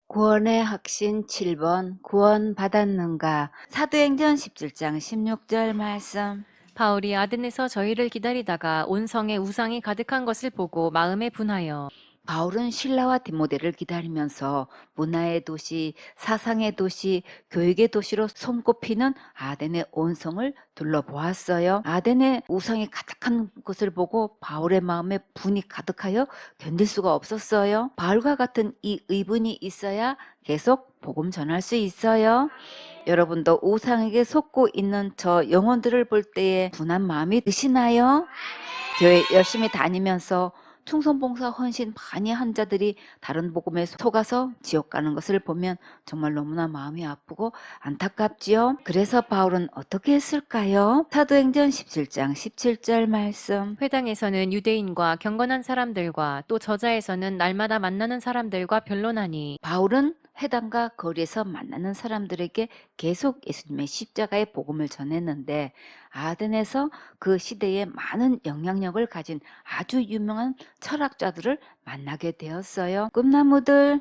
구원의 확신 7번 구원받았는가. 사도행전 17장 16절 말씀. 바울이 아덴에서 저희를 기다리다가 온 성에 우상이 가득한 것을 보고 마음에 분하여 바울은 신라와 디모데를 기다리면서 문화의 도시, 사상의 도시, 교육의 도시로 손꼽히는 아덴의 온성을 둘러보았어요. 아덴의 우상이 가득한 것을 보고 바울의 마음에 분이 가득하여 견딜 수가 없었어요. 바울과 같은 이 의분이 있어야 계속 복음 전할 수 있어요. 여러분도 우상에게 속고 있는 저 영혼들을 볼 때에 분한 마음이 드시나요? 교회 열심히 다니면서 충성봉사 헌신 많이 한 자들이 다른 복음에 속아서 지옥 가는 것을 보면 정말 너무나 마음이 아프고 안타깝지요. 그래서 바울은 어떻게 했을까요? 사도행전 17장 17절 말씀. 회당에서는 유대인과 경건한 사람들과 또 저자에서는 날마다 만나는 사람들과 변론하니 바울은 회당과 거리에서 만나는 사람들에게 계속 예수님의 십자가의 복음을 전했는데 아덴에서 그 시대에 많은 영향력을 가진 아주 유명한 철학자들을 만나게 되었어요. 꿈나무들,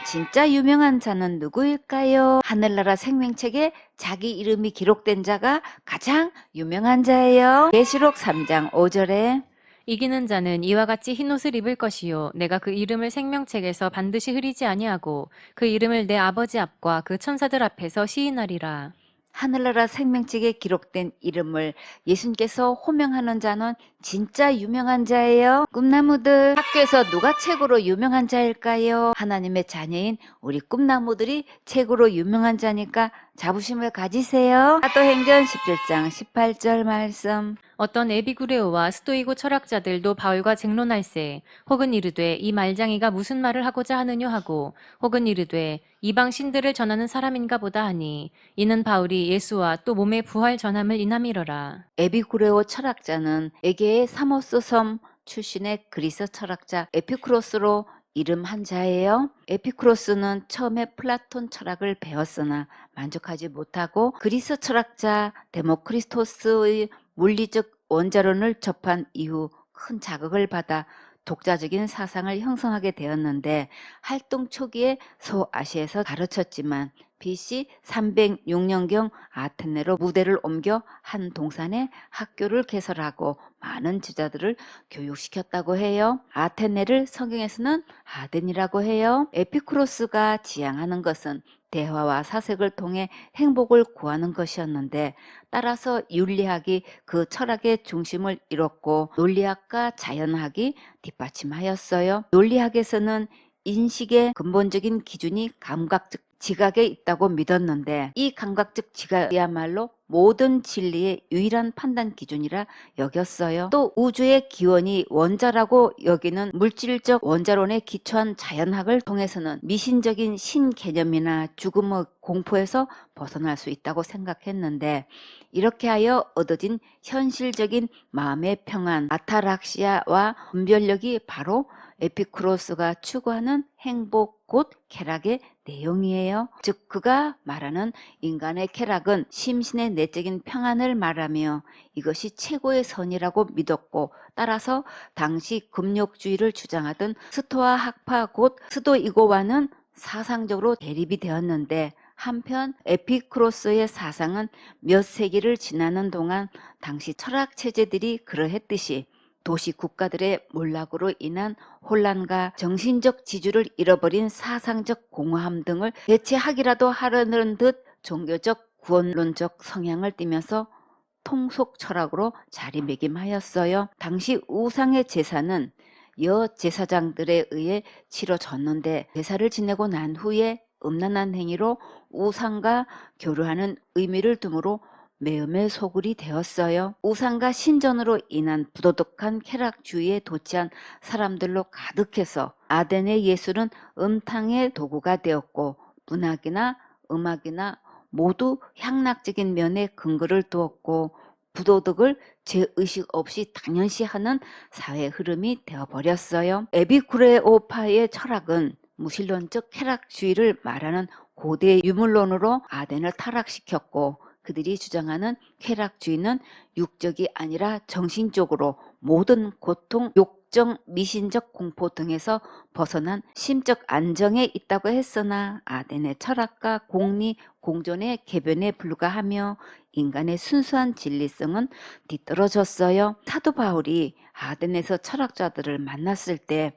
진짜 유명한 자는 누구일까요? 하늘나라 생명책에 자기 이름이 기록된 자가 가장 유명한 자예요. 계시록 3장 5절에 이기는 자는 이와 같이 흰옷을 입을 것이요 내가 그 이름을 생명책에서 반드시 흐리지 아니하고 그 이름을 내 아버지 앞과 그 천사들 앞에서 시인하리라. 하늘나라 생명책에 기록된 이름을 예수님께서 호명하는 자는 진짜 유명한 자예요. 꿈나무들, 학교에서 누가 최고로 유명한 자일까요? 하나님의 자녀인 우리 꿈나무들이 최고로 유명한 자니까 자부심을 가지세요. 사도행전 17장 18절 말씀. 어떤 에비구레오와 스토이고 철학자들도 바울과 쟁론할세 혹은 이르되 이 말장이가 무슨 말을 하고자 하느뇨 하고 혹은 이르되 이방 신들을 전하는 사람인가 보다 하니 이는 바울이 예수와 또 몸의 부활 전함을 인함이러라. 에비구레오 철학자는 에게의 사모스 섬 출신의 그리스 철학자 에피쿠로스로 이름한 자예요. 에피쿠로스는 처음에 플라톤 철학을 배웠으나 만족하지 못하고 그리스 철학자 데모크리토스의 물리적 원자론을 접한 이후 큰 자극을 받아 독자적인 사상을 형성하게 되었는데 활동 초기에 소아시아에서 가르쳤지만 BC 306년경 아테네로 무대를 옮겨 한 동산에 학교를 개설하고 많은 제자들을 교육시켰다고 해요. 아테네를 성경에서는 아덴이라고 해요. 에피쿠로스가 지향하는 것은 대화와 사색을 통해 행복을 구하는 것이었는데 따라서 윤리학이 그 철학의 중심을 이뤘고 논리학과 자연학이 뒷받침하였어요. 논리학에서는 인식의 근본적인 기준이 감각적 지각에 있다고 믿었는데 이 감각적 지각이야말로 모든 진리의 유일한 판단 기준이라 여겼어요. 또 우주의 기원이 원자라고 여기는 물질적 원자론에 기초한 자연학을 통해서는 미신적인 신 개념이나 죽음의 공포에서 벗어날 수 있다고 생각했는데 이렇게 하여 얻어진 현실적인 마음의 평안, 아타락시아와 분별력이 바로 에피쿠로스가 추구하는 행복 곧 쾌락의 내용이에요. 즉 그가 말하는 인간의 쾌락은 심신의 내적인 평안을 말하며 이것이 최고의 선이라고 믿었고 따라서 당시 금욕주의를 주장하던 스토아 학파 곧 스도이고와는 사상적으로 대립이 되었는데 한편 에피쿠로스의 사상은 몇 세기를 지나는 동안 당시 철학 체제들이 그러했듯이 도시 국가들의 몰락으로 인한 혼란과 정신적 지주를 잃어버린 사상적 공허함 등을 대체하기라도 하려는 듯 종교적 구원론적 성향을 띠면서 통속 철학으로 자리매김하였어요. 당시 우상의 제사는 여제사장들에 의해 치러졌는데 제사를 지내고 난 후에 음란한 행위로 우상과 교류하는 의미를 둠으로 매음의 소굴이 되었어요. 우상과 신전으로 인한 부도덕한 쾌락주의에 도취한 사람들로 가득해서 아덴의 예술은 음탕의 도구가 되었고 문학이나 음악이나 모두 향락적인 면에 근거를 두었고 부도덕을 죄의식 없이 당연시하는 사회 흐름이 되어버렸어요. 에비쿠레오파의 철학은 무신론적 쾌락주의를 말하는 고대 유물론으로 아덴을 타락시켰고 그들이 주장하는 쾌락주의는 육적이 아니라 정신적으로 모든 고통, 욕 걱정, 미신적 공포 등에서 벗어난 심적 안정에 있다고 했으나 아덴의 철학과 공리, 공존의 개변에 불과하며 인간의 순수한 진리성은 뒤떨어졌어요. 사도 바울이 아덴에서 철학자들을 만났을 때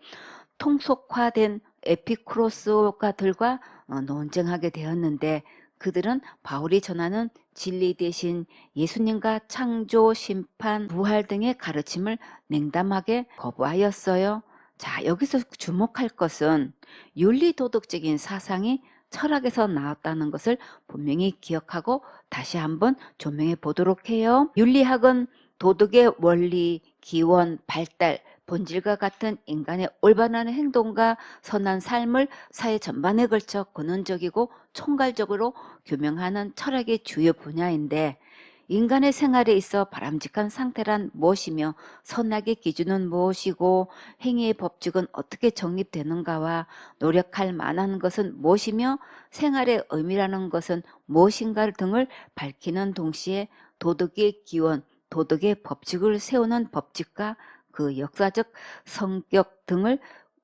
통속화된 에피쿠로스가들과 논쟁하게 되었는데 그들은 바울이 전하는 진리 대신 예수님과 창조, 심판, 부활 등의 가르침을 냉담하게 거부하였어요. 자, 여기서 주목할 것은 윤리도덕적인 사상이 철학에서 나왔다는 것을 분명히 기억하고 다시 한번 조명해 보도록 해요. 윤리학은 도덕의 원리, 기원, 발달, 본질과 같은 인간의 올바른 행동과 선한 삶을 사회 전반에 걸쳐 근원적이고 총괄적으로 규명하는 철학의 주요 분야인데 인간의 생활에 있어 바람직한 상태란 무엇이며 선악의 기준은 무엇이고 행위의 법칙은 어떻게 정립되는가와 노력할 만한 것은 무엇이며 생활의 의미라는 것은 무엇인가 등을 밝히는 동시에 도덕의 기원, 도덕의 법칙을 세우는 법칙과 그 역사적 성격 등을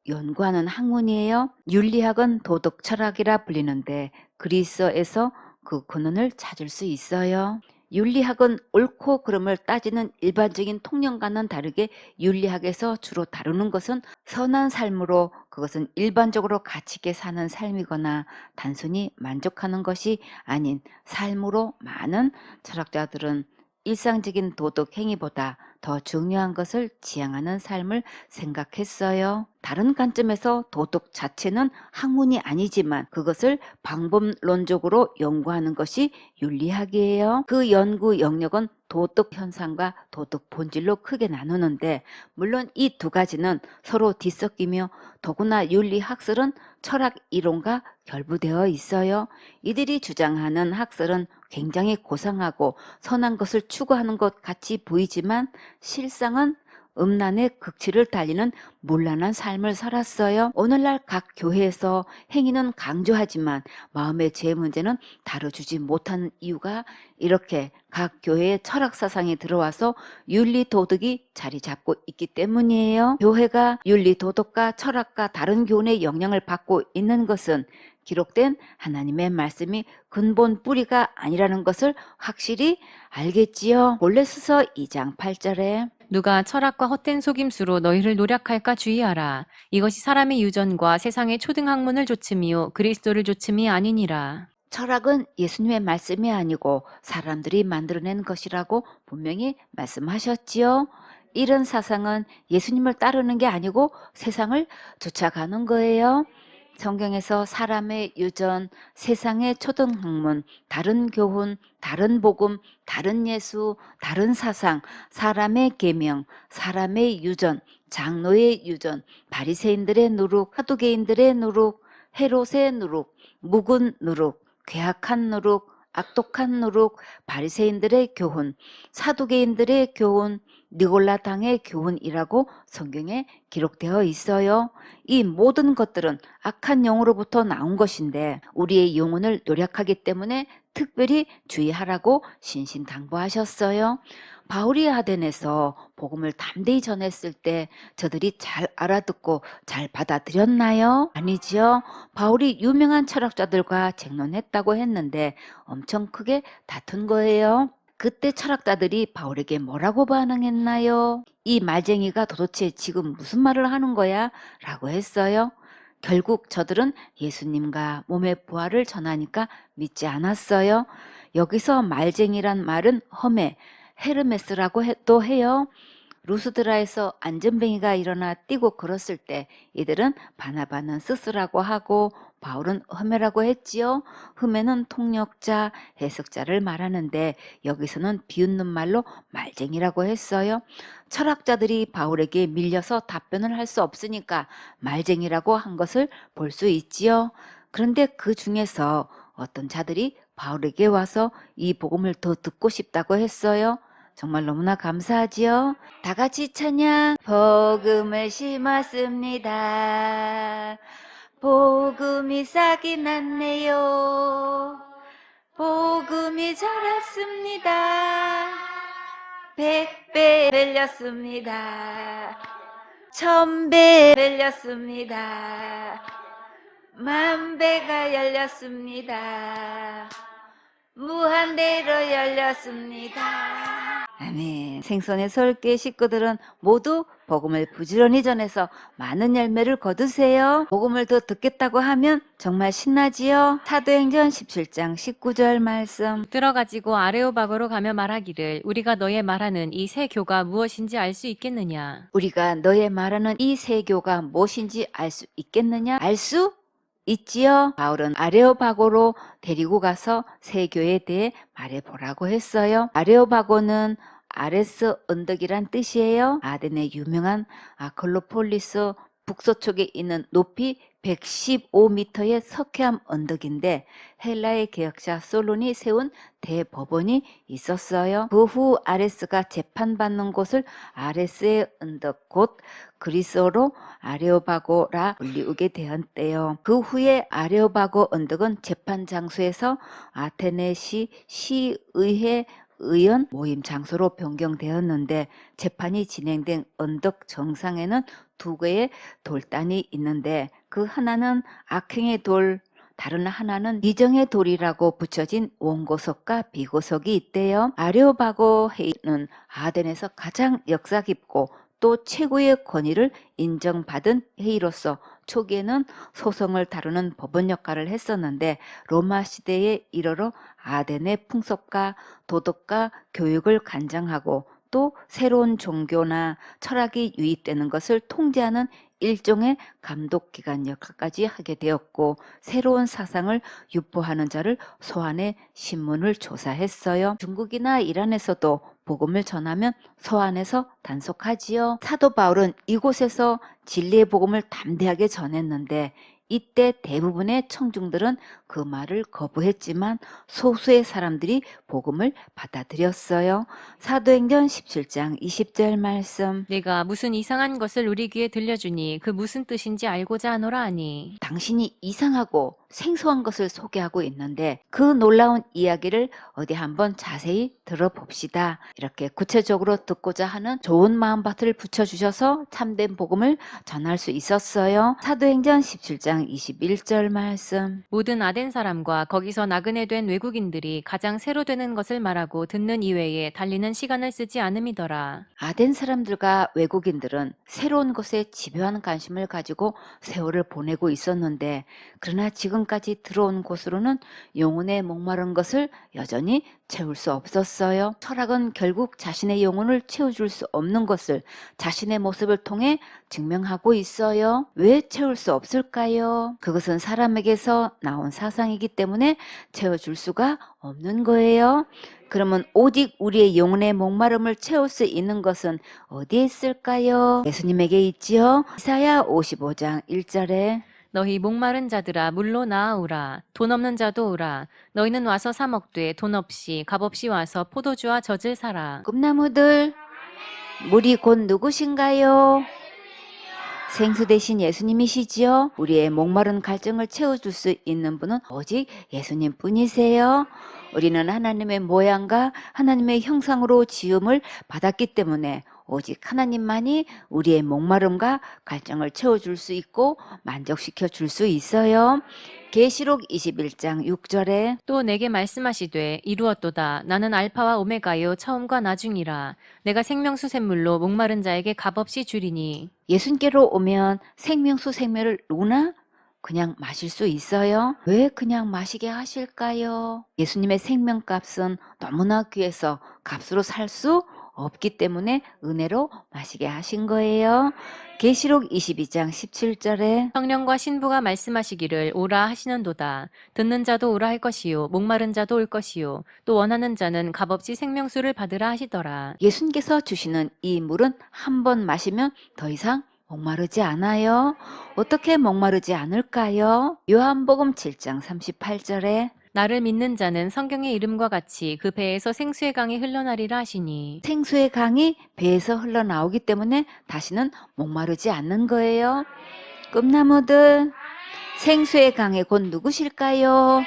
연구하는 학문이에요. 윤리학은 도덕 철학이라 불리는데 그리스어에서 그 근원을 찾을 수 있어요. 윤리학은 옳고 그름을 따지는 일반적인 통념과는 다르게 윤리학에서 주로 다루는 것은 선한 삶으로 그것은 일반적으로 가치 있게 사는 삶이거나 단순히 만족하는 것이 아닌 삶으로 많은 철학자들은 일상적인 도덕 행위보다 더 중요한 것을 지향하는 삶을 생각했어요. 다른 관점에서 도덕 자체는 학문이 아니지만 그것을 방법론적으로 연구하는 것이 윤리학이에요. 그 연구 영역은 도덕 현상과 도덕 본질로 크게 나누는데 물론 이 두 가지는 서로 뒤섞이며 더구나 윤리학설은 철학 이론과 결부되어 있어요. 이들이 주장하는 학설은 굉장히 고상하고 선한 것을 추구하는 것 같이 보이지만 실상은 음란의 극치를 달리는 문란한 삶을 살았어요. 오늘날 각 교회에서 행위는 강조하지만 마음의 죄 문제는 다뤄주지 못하는 이유가 이렇게 각 교회에 철학 사상이 들어와서 윤리 도덕이 자리 잡고 있기 때문이에요. 교회가 윤리 도덕과 철학과 다른 교훈의 영향을 받고 있는 것은 기록된 하나님의 말씀이 근본 뿌리가 아니라는 것을 확실히 알겠지요. 골레스서 2장 8절에 누가 철학과 헛된 속임수로 너희를 노략할까 주의하라. 이것이 사람의 유전과 세상의 초등학문을 조침이요 그리스도를 조침이 아니니라. 철학은 예수님의 말씀이 아니고 사람들이 만들어낸 것이라고 분명히 말씀하셨지요. 이런 사상은 예수님을 따르는 게 아니고 세상을 쫓아가는 거예요. 성경에서 사람의 유전, 세상의 초등학문, 다른 교훈, 다른 복음, 다른 예수, 다른 사상, 사람의 계명, 사람의 유전, 장로의 유전, 바리새인들의 누룩, 사두개인들의 누룩, 헤롯의 누룩, 묵은 누룩, 괴악한 누룩, 악독한 누룩, 바리새인들의 교훈, 사두개인들의 교훈, 니골라당의 교훈이라고 성경에 기록되어 있어요. 이 모든 것들은 악한 영으로부터 나온 것인데 우리의 영혼을 노력하기 때문에 특별히 주의하라고 신신당부하셨어요. 바울이 아덴에서 복음을 담대히 전했을 때 저들이 잘 알아듣고 잘 받아들였나요? 아니지요. 바울이 유명한 철학자들과 쟁론했다고 했는데 엄청 크게 다툰 거예요. 그때 철학자들이 바울에게 뭐라고 반응했나요? 이 말쟁이가 도대체 지금 무슨 말을 하는 거야? 라고 했어요. 결국 저들은 예수님과 몸의 부활을 전하니까 믿지 않았어요. 여기서 말쟁이란 말은 험해, 헤르메스라고 또 해요. 루스드라에서 안전뱅이가 일어나 뛰고 걸었을 때 이들은 바나바는 스스라고 하고 바울은 흠메라고 했지요. 흠메는 통역자, 해석자를 말하는데 여기서는 비웃는 말로 말쟁이라고 했어요. 철학자들이 바울에게 밀려서 답변을 할 수 없으니까 말쟁이라고 한 것을 볼 수 있지요. 그런데 그 중에서 어떤 자들이 바울에게 와서 이 복음을 더 듣고 싶다고 했어요. 정말 너무나 감사하지요. 다 같이 찬양. 복음을 심었습니다. 복음이 싹이 났네요. 복음이 자랐습니다. 백배 열렸습니다. 천배 열렸습니다. 만배가 열렸습니다. 무한대로 열렸습니다. 아멘. 생선의 설교의 식구들은 모두 복음을 부지런히 전해서 많은 열매를 거두세요. 복음을 더 듣겠다고 하면 정말 신나지요. 사도행전 17장 19절 말씀. 들어가지고 아레오바고로 가며 말하기를 우리가 너의 말하는 이 새 교가 무엇인지 알 수 있겠느냐. 우리가 너의 말하는 이 새 교가 무엇인지 알 수 있겠느냐? 알 수 있지요. 바울은 아레오바고로 데리고 가서 새 교에 대해 말해보라고 했어요. 아레오바고는 아레스 언덕이란 뜻이에요. 아덴의 유명한 아클로폴리스 북서쪽에 있는 높이 115m의 석회암 언덕인데 헬라의 개혁자 솔론이 세운 대법원이 있었어요. 그 후 아레스가 재판받는 곳을 아레스의 언덕 곧 그리스어로 아레오바고라 불리우게 되었대요. 그 후에 아레오바고 언덕은 재판 장소에서 아테네시 시의회 의원 모임 장소로 변경되었는데 재판이 진행된 언덕 정상에는 두 개의 돌단이 있는데 그 하나는 악행의 돌, 다른 하나는 이정의 돌이라고 붙여진 원고석과 비고석이 있대요. 아레오바고 회의는 아덴에서 가장 역사 깊고 또 최고의 권위를 인정받은 회의로서 초기에는 소송을 다루는 법원 역할을 했었는데 로마 시대에 이르러 아덴의 풍습과 도덕과 교육을 관장하고 또 새로운 종교나 철학이 유입되는 것을 통제하는 일종의 감독기관 역할까지 하게 되었고 새로운 사상을 유포하는 자를 소환해 신문을 조사했어요. 중국이나 이란에서도 복음을 전하면 소환해서 단속하지요. 사도 바울은 이곳에서 진리의 복음을 담대하게 전했는데 이때 대부분의 청중들은 그 말을 거부했지만 소수의 사람들이 복음을 받아들였어요. 사도행전 17장 20절 말씀. 내가 무슨 이상한 것을 우리 귀에 들려주니 그 무슨 뜻인지 알고자 하노라 하니. 당신이 이상하고 생소한 것을 소개하고 있는데 그 놀라운 이야기를 어디 한번 자세히 들어봅시다. 이렇게 구체적으로 듣고자 하는 좋은 마음밭을 붙여주셔서 참된 복음을 전할 수 있었어요. 사도행전 17장 21절 말씀. 모든 아덴 사람과 거기서 나그네 된 외국인들이 가장 새로 되는 것을 말하고 듣는 이외에 달리는 시간을 쓰지 않음이더라. 아덴 사람들과 외국인들은 새로운 것에 집요한 관심을 가지고 세월을 보내고 있었는데 그러나 지금까지 들어온 곳으로는 영혼에 목마른 것을 여전히 채울 수 없었어요. 철학은 결국 자신의 영혼을 채워줄 수 없는 것을 자신의 모습을 통해 증명하고 있어요. 왜 채울 수 없을까요? 그것은 사람에게서 나온 사상이기 때문에 채워줄 수가 없는 거예요. 그러면 오직 우리의 영혼의 목마름을 채울 수 있는 것은 어디에 있을까요? 예수님에게 있지요. 이사야 55장 1절에 너희 목마른 자들아 물로 나아오라. 돈 없는 자도 오라. 너희는 와서 사 먹되 돈 없이 값 없이 와서 포도주와 젖을 사라. 꿈나무들 물이 곧 누구신가요? 생수 대신 예수님이시지요. 우리의 목마른 갈증을 채워줄 수 있는 분은 오직 예수님 뿐이세요. 우리는 하나님의 모양과 하나님의 형상으로 지음을 받았기 때문에 오직 하나님만이 우리의 목마름과 갈증을 채워줄 수 있고 만족시켜 줄 수 있어요. 계시록 21장 6절에 또 내게 말씀하시되 이루었도다. 나는 알파와 오메가요 처음과 나중이라. 내가 생명수 샘물로 목마른 자에게 값없이 주리니. 예수님께로 오면 생명수 생명을 누구나 그냥 마실 수 있어요. 왜 그냥 마시게 하실까요? 예수님의 생명값은 너무나 귀해서 값으로 살 수 없기 때문에 은혜로 마시게 하신 거예요. 계시록 22장 17절에 성령과 신부가 말씀하시기를 오라 하시는도다. 듣는 자도 오라 할 것이요 목마른 자도 올 것이요 또 원하는 자는 값없이 생명수를 받으라 하시더라. 예수님께서 주시는 이 물은 한 번 마시면 더 이상 목마르지 않아요. 어떻게 목마르지 않을까요? 요한복음 7장 38절에 나를 믿는 자는 성경의 이름과 같이 그 배에서 생수의 강이 흘러나리라 하시니. 생수의 강이 배에서 흘러나오기 때문에 다시는 목마르지 않는 거예요. 꿈나무들 생수의 강의 곧 누구실까요?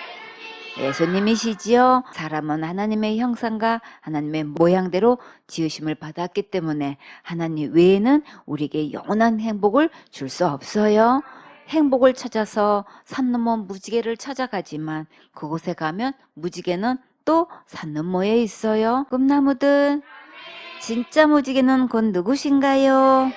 예수님이시지요. 사람은 하나님의 형상과 하나님의 모양대로 지으심을 받았기 때문에 하나님 외에는 우리에게 영원한 행복을 줄 수 없어요. 행복을 찾아서 산 너머 무지개를 찾아가지만 그곳에 가면 무지개는 또 산 너머에 있어요. 꿈나무들, 진짜 무지개는 곧 누구신가요?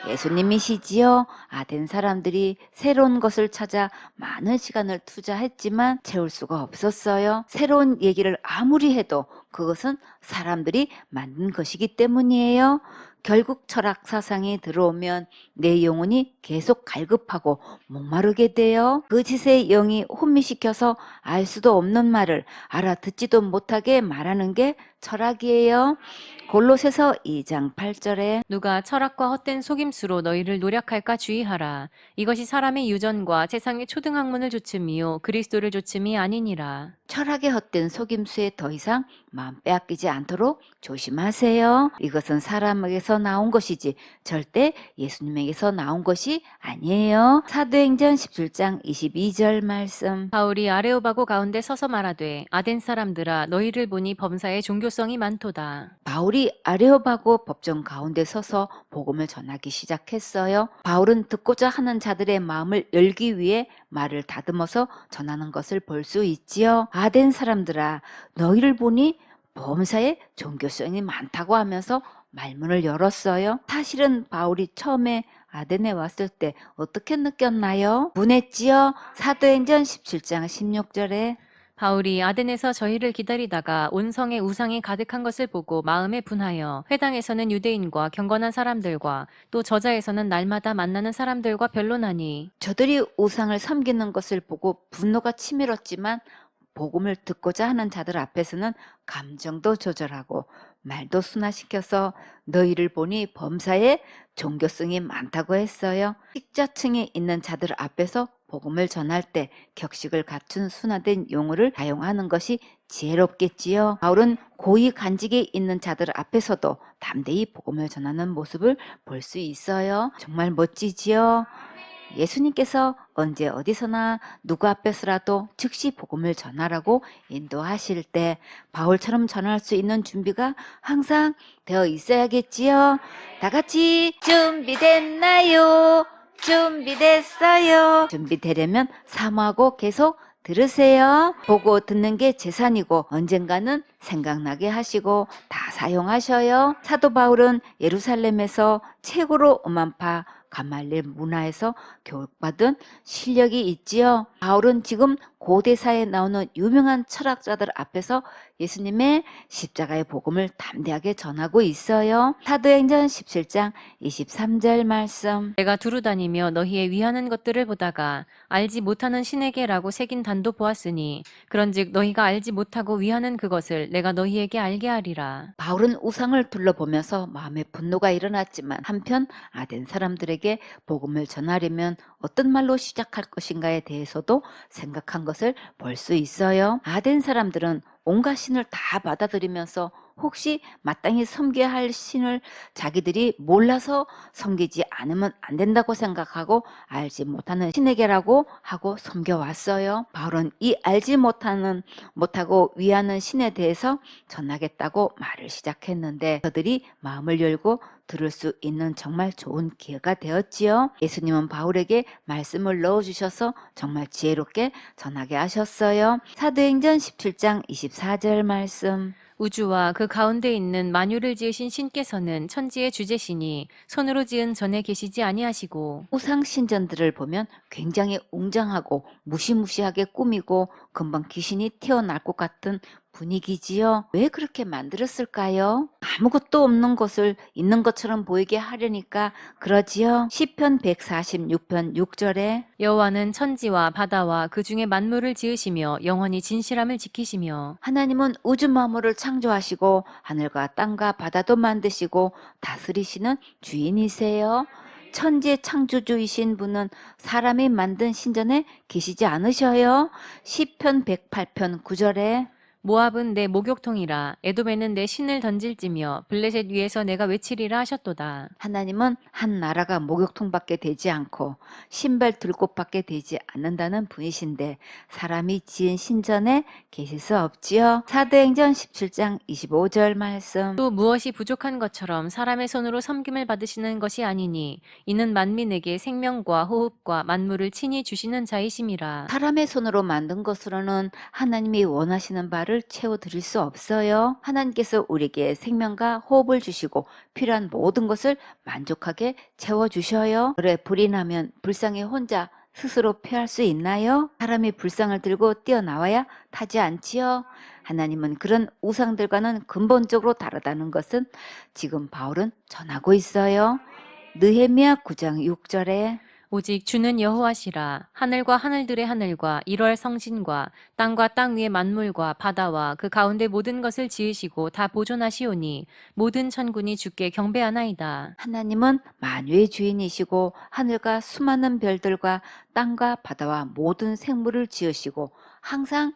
예수님이시지요. 아덴 사람들이 새로운 것을 찾아 많은 시간을 투자했지만 채울 수가 없었어요. 새로운 얘기를 아무리 해도 그것은 사람들이 만든 것이기 때문이에요. 결국 철학 사상이 들어오면 내 영혼이 계속 갈급하고 목마르게 돼요. 그 짓에 영이 혼미시켜서 알 수도 없는 말을 알아듣지도 못하게 말하는 게 철학이에요. 골로새서 2장 8절에 누가 철학과 헛된 속임수로 너희를 노력할까 주의하라. 이것이 사람의 유전과 세상의 초등학문을 조침이요 그리스도를 조침이 아니니라. 철학의 헛된 속임수에 더 이상 마음 빼앗기지 않도록 조심하세요. 이것은 사람에게서 나온 것이지 절대 예수님에게서 나온 것이 아니에요. 사도행전 17장 22절 말씀. 바울이 아레오바고 가운데 서서 말하되 아덴 사람들아 너희를 보니 범사에 종교성이 많도다. 바울이 아레오바고 법정 가운데 서서 복음을 전하기 시작했어요. 바울은 듣고자 하는 자들의 마음을 열기 위해 말을 다듬어서 전하는 것을 볼 수 있지요. 아덴 사람들아 너희를 보니 범사에 종교성이 많다고 하면서 말문을 열었어요. 사실은 바울이 처음에 아덴에 왔을 때 어떻게 느꼈나요? 분했지요. 사도행전 17장 16절에 바울이 아덴에서 저희를 기다리다가 온 성에 우상이 가득한 것을 보고 마음에 분하여 회당에서는 유대인과 경건한 사람들과 또 저자에서는 날마다 만나는 사람들과 변론하니 저들이 우상을 섬기는 것을 보고 분노가 치밀었지만 복음을 듣고자 하는 자들 앞에서는 감정도 조절하고 말도 순화시켜서 너희를 보니 범사에 종교성이 많다고 했어요. 식자층에 있는 자들 앞에서 복음을 전할 때 격식을 갖춘 순화된 용어를 사용하는 것이 지혜롭겠지요. 바울은 고위 간직에 있는 자들 앞에서도 담대히 복음을 전하는 모습을 볼 수 있어요. 정말 멋지지요. 예수님께서 언제 어디서나 누구 앞에서라도 즉시 복음을 전하라고 인도하실 때 바울처럼 전할 수 있는 준비가 항상 되어 있어야겠지요. 다 같이 준비됐나요? 준비됐어요. 준비되려면 사모하고 계속 들으세요. 보고 듣는 게 재산이고 언젠가는 생각나게 하시고 다 사용하셔요. 사도 바울은 예루살렘에서 최고로 엄한파 가말리엘 문화에서 교육받은 실력이 있지요. 바울은 지금 고대사에 나오는 유명한 철학자들 앞에서 예수님의 십자가의 복음을 담대하게 전하고 있어요. 사도행전 17장 23절 말씀. 내가 두루 다니며 너희의 위하는 것들을 보다가 알지 못하는 신에게라고 새긴 단도 보았으니 그런즉 너희가 알지 못하고 위하는 그것을 내가 너희에게 알게 하리라. 바울은 우상을 둘러보면서 마음에 분노가 일어났지만 한편 아덴 사람들에게 복음을 전하려면 어떤 말로 시작할 것인가에 대해서도 생각한 것을 볼 수 있어요. 아덴 사람들은 온갖 신을 다 받아들이면서 혹시 마땅히 섬겨야 할 신을 자기들이 몰라서 섬기지 않으면 안 된다고 생각하고 알지 못하는 신에게라고 하고 섬겨왔어요. 바울은 이 알지 못하고 위하는 신에 대해서 전하겠다고 말을 시작했는데 저들이 마음을 열고 들을 수 있는 정말 좋은 기회가 되었지요. 예수님은 바울에게 말씀을 넣어주셔서 정말 지혜롭게 전하게 하셨어요. 사도행전 17장 24절 말씀. 우주와 그 가운데 있는 만유를 지으신 신께서는 천지의 주제시니 손으로 지은 전에 계시지 아니하시고 우상 신전들을 보면 굉장히 웅장하고 무시무시하게 꾸미고 금방 귀신이 튀어날 것 같은 분위기지요. 왜 그렇게 만들었을까요? 아무것도 없는 것을 있는 것처럼 보이게 하려니까 그러지요. 시편 146편 6절에 여호와는 천지와 바다와 그 중에 만물을 지으시며 영원히 진실함을 지키시며 하나님은 우주 만물을 창조하시고 하늘과 땅과 바다도 만드시고 다스리시는 주인이세요. 천지의 창조주이신 분은 사람이 만든 신전에 계시지 않으셔요. 시편 108편 9절에 모압은 내 목욕통이라 에돔에는 내 신을 던질지며 블레셋 위에서 내가 외치리라 하셨도다. 하나님은 한 나라가 목욕통밖에 되지 않고 신발 둘 곳밖에 되지 않는다는 분이신데 사람이 지은 신전에 계실 수 없지요. 사도행전 17장 25절 말씀. 또 무엇이 부족한 것처럼 사람의 손으로 섬김을 받으시는 것이 아니니 이는 만민에게 생명과 호흡과 만물을 친히 주시는 자이심이라. 사람의 손으로 만든 것으로는 하나님이 원하시는 바를 채워드릴 수 없어요. 하나님께서 우리에게 생명과 호흡을 주시고 필요한 모든 것을 만족하게 채워주셔요. 그래, 불이 나면 불상에 혼자 스스로 피할 수 있나요? 사람이 불상을 들고 뛰어나와야 타지 않지요. 하나님은 그런 우상들과는 근본적으로 다르다는 것은 지금 바울은 전하고 있어요. 느헤미야 9장 6절에 오직 주는 여호와시라. 하늘과 하늘들의 하늘과 일월 성신과 땅과 땅 위의 만물과 바다와 그 가운데 모든 것을 지으시고 다 보존하시오니 모든 천군이 주께 경배하나이다. 하나님은 만유의 주인이시고 하늘과 수많은 별들과 땅과 바다와 모든 생물을 지으시고 항상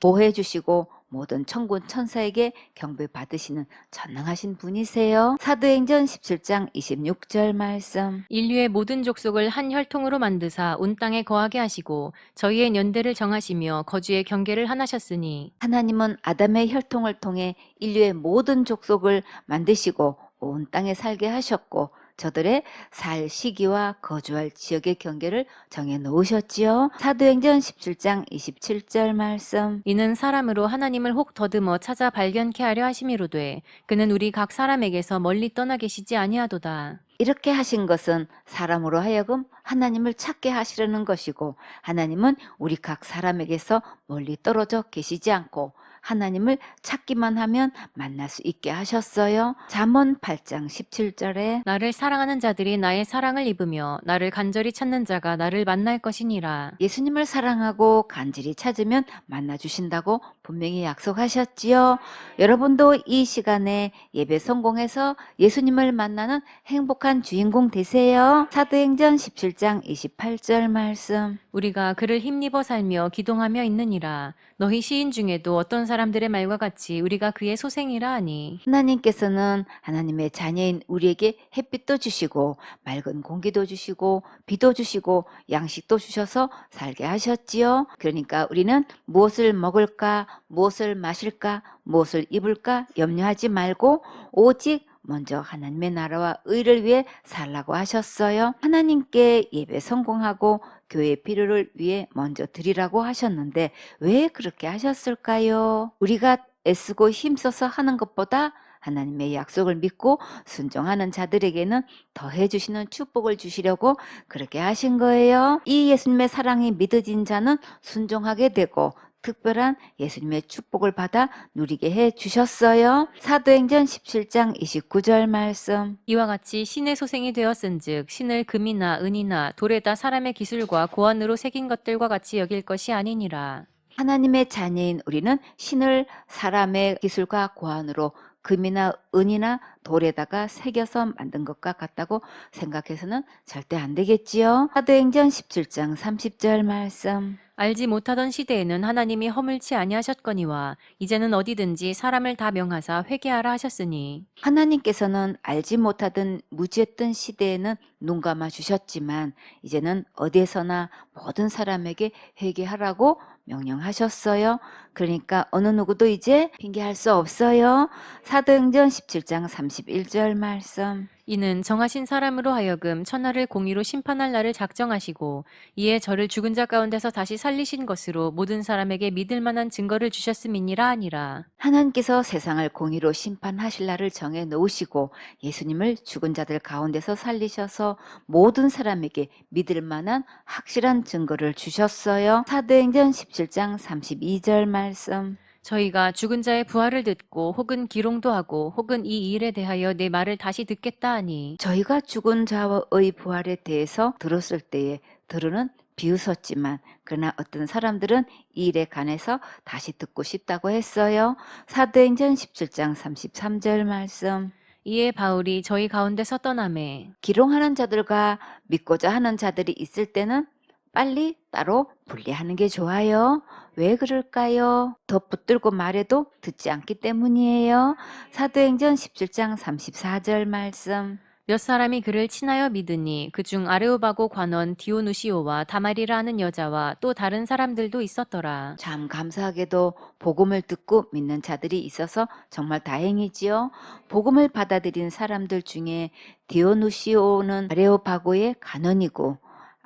보호해 주시고 모든 천군 천사에게 경배받으시는 전능하신 분이세요. 사도행전 17장 26절 말씀. 인류의 모든 족속을 한 혈통으로 만드사 온 땅에 거하게 하시고 저희의 연대를 정하시며 거주의 경계를 하나셨으니 하나님은 아담의 혈통을 통해 인류의 모든 족속을 만드시고 온 땅에 살게 하셨고 저들의 살 시기와 거주할 지역의 경계를 정해 놓으셨지요. 사도행전 17장 27절 말씀. 이는 사람으로 하나님을 혹 더듬어 찾아 발견케 하려 하심이로되 그는 우리 각 사람에게서 멀리 떠나 계시지 아니하도다. 이렇게 하신 것은 사람으로 하여금 하나님을 찾게 하시려는 것이고 하나님은 우리 각 사람에게서 멀리 떨어져 계시지 않고 하나님을 찾기만 하면 만날 수 있게 하셨어요. 잠언 8장 17절에 나를 사랑하는 자들이 나의 사랑을 입으며 나를 간절히 찾는 자가 나를 만날 것이니라. 예수님을 사랑하고 간절히 찾으면 만나주신다고 분명히 약속하셨지요. 여러분도 이 시간에 예배 성공해서 예수님을 만나는 행복한 주인공 되세요. 사도행전 17장 28절 말씀. 우리가 그를 힘입어 살며 기동하며 있느니라. 너희 시인 중에도 어떤 사람들의 말과 같이 우리가 그의 소생이라 하니 하나님께서는 하나님의 자녀인 우리에게 햇빛도 주시고 맑은 공기도 주시고 비도 주시고 양식도 주셔서 살게 하셨지요. 그러니까 우리는 무엇을 먹을까, 무엇을 마실까, 무엇을 입을까 염려하지 말고 오직 먼저 하나님의 나라와 의를 위해 살라고 하셨어요. 하나님께 예배 성공하고 교회 필요를 위해 먼저 드리라고 하셨는데 왜 그렇게 하셨을까요? 우리가 애쓰고 힘써서 하는 것보다 하나님의 약속을 믿고 순종하는 자들에게는 더해 주시는 축복을 주시려고 그렇게 하신 거예요. 이 예수님의 사랑이 믿어진 자는 순종하게 되고 특별한 예수님의 축복을 받아 누리게 해 주셨어요. 사도행전 17장 29절 말씀. 이와 같이 신의 소생이 되었은즉 신을 금이나 은이나 돌에다 사람의 기술과 고안으로 새긴 것들과 같이 여길 것이 아니니라. 하나님의 자녀인 우리는 신을 사람의 기술과 고안으로 금이나 은이나 돌에다가 새겨서 만든 것과 같다고 생각해서는 절대 안 되겠지요. 사도행전 17장 30절 말씀. 알지 못하던 시대에는 하나님이 허물치 아니하셨거니와 이제는 어디든지 사람을 다 명하사 회개하라 하셨으니 하나님께서는 알지 못하던 무지했던 시대에는 눈 감아 주셨지만 이제는 어디에서나 모든 사람에게 회개하라고 명령하셨어요. 그러니까 어느 누구도 이제 핑계할 수 없어요. 사도행전 17장 31절 말씀. 이는 정하신 사람으로 하여금 천하를 공의로 심판할 날을 작정하시고 이에 저를 죽은 자 가운데서 다시 살리신 것으로 모든 사람에게 믿을 만한 증거를 주셨음이니라 하니라. 하나님께서 세상을 공의로 심판하실 날을 정해 놓으시고 예수님을 죽은 자들 가운데서 살리셔서 모든 사람에게 믿을 만한 확실한 증거를 주셨어요. 사도행전 17장 32절 말씀. 저희가 죽은 자의 부활을 듣고 혹은 기롱도 하고 혹은 이 일에 대하여 내 말을 다시 듣겠다 하니 저희가 죽은 자의 부활에 대해서 들었을 때에 들으는 비웃었지만 그러나 어떤 사람들은 이 일에 관해서 다시 듣고 싶다고 했어요. 사도행전 17장 33절 말씀. 이에 바울이 저희 가운데서 떠나매 기롱하는 자들과 믿고자 하는 자들이 있을 때는 빨리 따로 분리하는 게 좋아요. 왜 그럴까요? 더 붙들고 말해도 듣지 않기 때문이에요. 사도행전 17장 34절 말씀. 몇 사람이 그를 친하여 믿으니 그중 아레오바고 관원 디오누시오와 다말이라 하는 여자와 또 다른 사람들도 있었더라. 참 감사하게도 복음을 듣고 믿는 자들이 있어서 정말 다행이지요. 복음을 받아들인 사람들 중에 디오누시오는 아레오바고의 간원이고,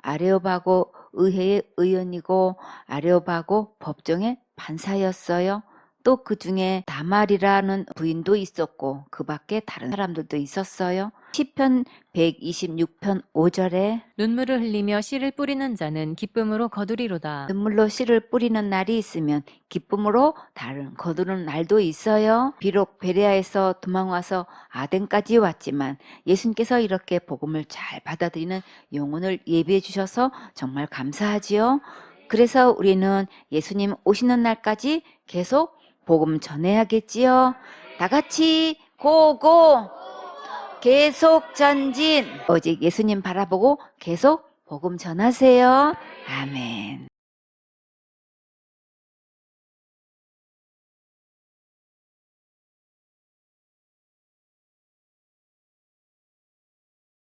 아레오바고 의회의 의원이고, 아레오바고 법정의 판사였어요. 또 그 중에 다말이라는 부인도 있었고 그 밖에 다른 사람들도 있었어요. 시편 126편 5절에 눈물을 흘리며 씨를 뿌리는 자는 기쁨으로 거두리로다. 눈물로 씨를 뿌리는 날이 있으면 기쁨으로 다른 거두는 날도 있어요. 비록 베레아에서 도망와서 아덴까지 왔지만 예수님께서 이렇게 복음을 잘 받아들이는 영혼을 예비해 주셔서 정말 감사하지요. 그래서 우리는 예수님 오시는 날까지 계속 복음 전해야겠지요. 다 같이 고고! 계속 전진! 오직 예수님 바라보고 계속 복음 전하세요. 아멘.